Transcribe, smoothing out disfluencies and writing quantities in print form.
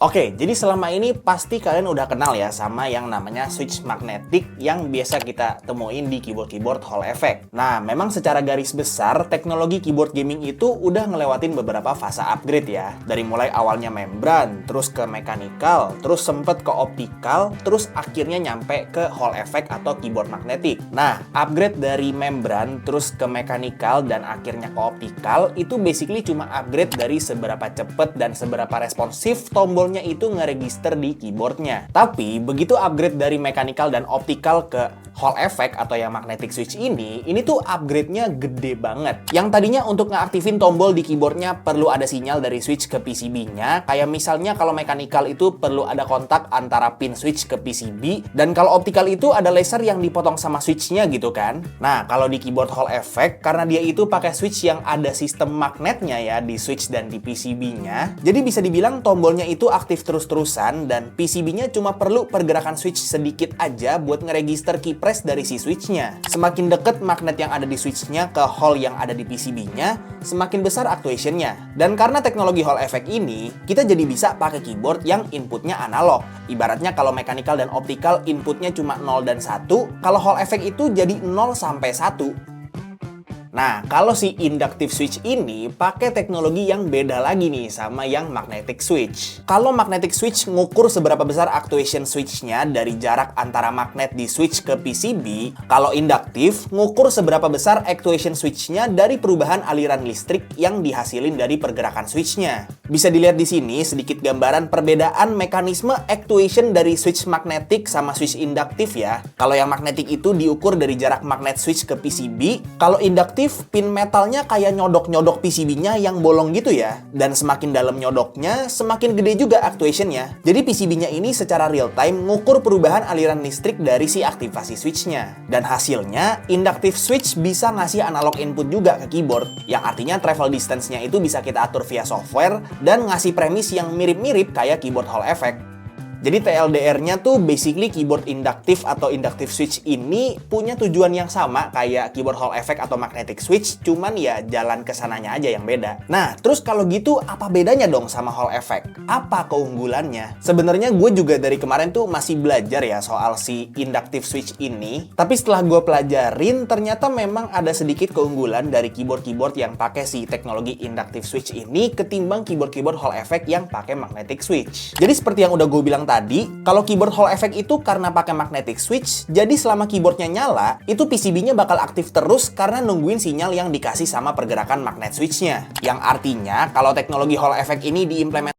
Oke, jadi selama ini pasti kalian udah kenal ya sama yang namanya switch magnetik yang biasa kita temuin di keyboard-keyboard Hall Effect. Nah, memang secara garis besar, teknologi keyboard gaming itu udah ngelewatin beberapa fase upgrade ya. Dari mulai awalnya membran, terus ke mechanical, terus sempet ke optical, terus akhirnya nyampe ke Hall Effect atau keyboard magnetik. Nah, upgrade dari membran, terus ke mechanical, dan akhirnya ke optical, itu basically cuma upgrade dari seberapa cepet dan seberapa responsif tombol itu ngeregister di keyboardnya. Tapi begitu upgrade dari mechanical dan optical ke Hall Effect atau yang magnetic switch ini tuh upgrade-nya gede banget. Yang tadinya untuk ngeaktifin tombol di keyboardnya perlu ada sinyal dari switch ke PCB-nya, kayak misalnya kalau mechanical itu perlu ada kontak antara pin switch ke PCB, dan kalau optical itu ada laser yang dipotong sama switch-nya gitu kan. Nah, kalau di keyboard Hall Effect, karena dia itu pakai switch yang ada sistem magnetnya ya di switch dan di PCB-nya, jadi bisa dibilang tombolnya itu aktif terus-terusan dan PCB-nya cuma perlu pergerakan switch sedikit aja buat ngeregister keypress dari si switch-nya. Semakin deket magnet yang ada di switch-nya ke hall yang ada di PCB-nya, semakin besar actuation-nya. Dan karena teknologi Hall Effect ini, kita jadi bisa pakai keyboard yang inputnya analog. Ibaratnya kalau mechanical dan optical inputnya cuma 0 dan 1, kalau Hall Effect itu jadi 0 sampai 1. Nah, kalau si inductive switch ini pakai teknologi yang beda lagi nih sama yang magnetic switch. Kalau magnetic switch ngukur seberapa besar actuation switch-nya dari jarak antara magnet di switch ke PCB, kalau induktif ngukur seberapa besar actuation switch-nya dari perubahan aliran listrik yang dihasilin dari pergerakan switch-nya. Bisa dilihat di sini sedikit gambaran perbedaan mekanisme actuation dari switch magnetik sama switch induktif ya. Kalau yang magnetik itu diukur dari jarak magnet switch ke PCB, kalau induktif pin metalnya kayak nyodok-nyodok PCB-nya yang bolong gitu ya. Dan semakin dalam nyodoknya, semakin gede juga actuation-nya. Jadi PCB-nya ini secara real time ngukur perubahan aliran listrik dari si aktivasi switch-nya. Dan hasilnya, inductive switch bisa ngasih analog input juga ke keyboard. Yang artinya travel distance-nya itu bisa kita atur via software dan ngasih premis yang mirip-mirip kayak keyboard Hall Effect. Jadi TLDR-nya tuh basically keyboard induktif atau inductive switch ini punya tujuan yang sama kayak keyboard Hall Effect atau magnetic switch, cuman ya jalan kesananya aja yang beda. Nah, terus kalau gitu apa bedanya dong sama Hall Effect? Apa keunggulannya? Sebenarnya gue juga dari kemarin tuh masih belajar ya soal si inductive switch ini. Tapi setelah gue pelajarin, ternyata memang ada sedikit keunggulan dari keyboard-keyboard yang pakai si teknologi inductive switch ini ketimbang keyboard-keyboard Hall Effect yang pakai magnetic switch. Jadi seperti yang udah gue bilang tadi, kalau keyboard Hall Effect itu karena pakai magnetic switch, jadi selama keyboardnya nyala, itu PCB-nya bakal aktif terus karena nungguin sinyal yang dikasih sama pergerakan magnet switch-nya. Yang artinya, kalau teknologi Hall Effect ini diimplementasikan